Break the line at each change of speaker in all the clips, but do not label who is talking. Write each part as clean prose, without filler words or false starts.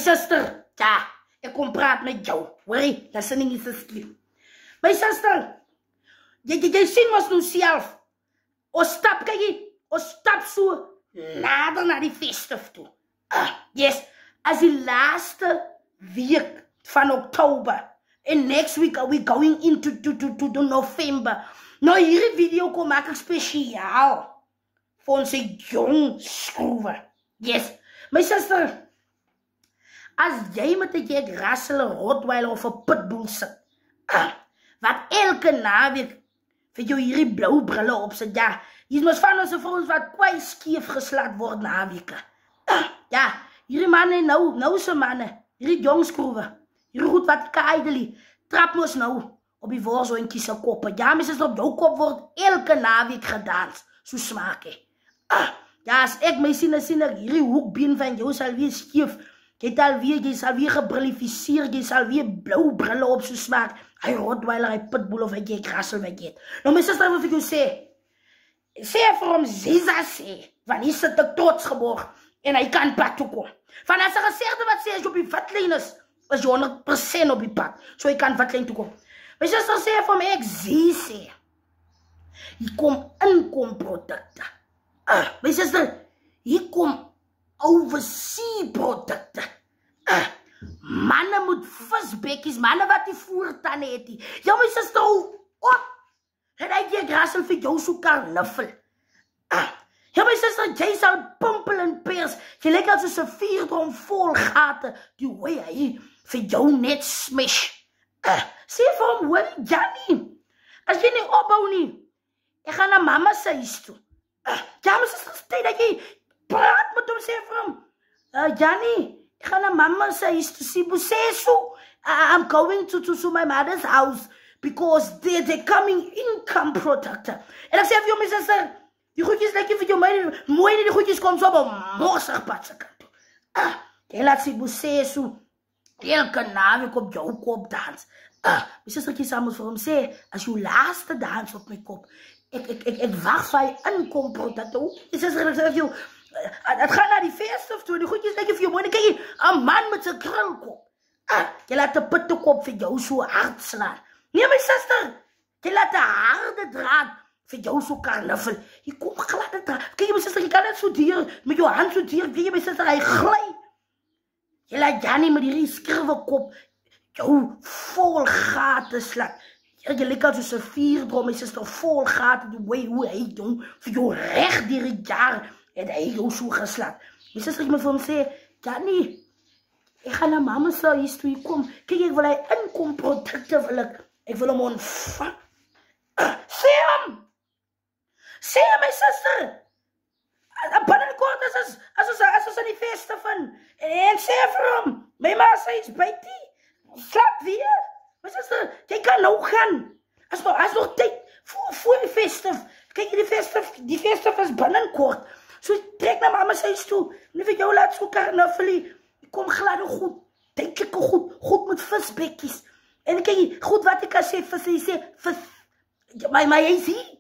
Sister, ja, ik kom praat met jou. Hoorie, listening is a skill. My sister, jy sien ons nou self. Ons stap so nader na die festive toe. Yes, as die laaste week van Oktober. And next week are we going into to November. Nou hierdie video kom maak ek spesiaal vir ons jong skroewe. Yes, my sister, as jy met 'n Jack Russell, 'n Rottweiler of 'n Pitbull sit, wat elke naweek vir jou hierdie blou brille opsit, ja, hier is mos van ons vrouens wat kwai skief geslaat word naweke. Ja, hierdie manne nou se manne, hierdie jong skroewe, hierdie goed wat kaideli, trap mos nou op die worshondjie se koppe. Ja, mens is op jou kop word elke naweek gedans, so smaak hy. Ja, as ek my sien ek hierdie hoekbeen van jou sal weer skief. Jy sal weer gebrilifiseer, jy sal weer blou brille op so smaak. Hy Rottweiler, hy Pitbull of hy Jack Russell wat jy het. Nou my sister wil vir jou sê vir hom Ziza sê, want hy sit ek trots geborg en hy kan pad toe kom. Van as hy gesegde wat sê as jy op die vatlijn is jy 100% op die pad, so hy kan vatlijn toe kom. My sister sê vir hom ek sê, hier kom inkom produkte. My sister, hier kom oversee produkte. Manne moet visbekkies, manne wat die voertande het die. Ja, my sister, op. En hy Jack Russell vir jou so karnuffel. Ja, my sister, jy sal pimpel en pers. Jy lyk as soos 'n vuurdrom vol gate, die way hy vir jou net smash. Sê vir hom, hoor, Jannie, as jy nie opbou nie, ek gaan na mama se huis toe. Ja, my sister, sê dat jy praat met hom, sê vir hom, Jannie, ek gaan na mama se huis toe, sê so, I'm going to my mother's house, because they're coming income protector. En ek sê vir jou, my sister, die goedjes lyk vir jou mooi, die goedjes kom so op 'n morsig pad se kant toe. Jy laat sê so, elke naweek op jou kop dans. My sistertjie saam moet vir hom sê, as jou laaste dans op my kop, ek wag vir hy inkom protector. My sister, ek sê vir jou, het gaan na die festive toe, die goedjes lyk vir jou mooi, kyk, 'n man met sy krulkop. Jy laat 'n pittekop vir jou so hard slaan. Nee, my sister, jy laat 'n harde draad vir jou so karnuffel. Jy kom glad draad. Kyk, my sister, jy kan net so dier, met jou hand so dier, kyk, my sister, hy glij. Jy laat Jannie met die skirwe kop jou vol gate slat. Jy lyk al soos 'n vuurdrom, my sister, vol gate, die way hoe hy doen, vir jou reg deur die jaar, het hy jou so geslat. My sister, ek moet vir hom sê, Jannie, ek gaan na mama se huis toe kom. Kyk, ek wil hy inkom produkte wil ek wil hom ontvang. Sê hom, my sister, binnenkort as ons aan die feeste van, en sê vir hom, my ma sê iets buite, slap weer. My sister, jy kan nou gaan, as nog tyd, voor die festive, kyk, die festive is binnenkort, so trek na mama sy huis toe, en vir jou laat so karnuffelie, kom glad goed, denkelike goed met visbekkies, en kyk, goed wat ek kan sê, vis, maar jy sê,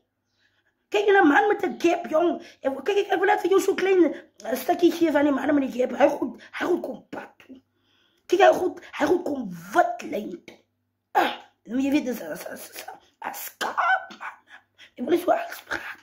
kyk, en 'n man met 'n gap, jong, kyk, ek wil net vir jou so klein stukkie gee van die man met die gap, hy goed kom pad toe, kyk, hy goed kom wit lijn toe, jy weet, dis 'n skaap, man, ek wil nie so alles praat.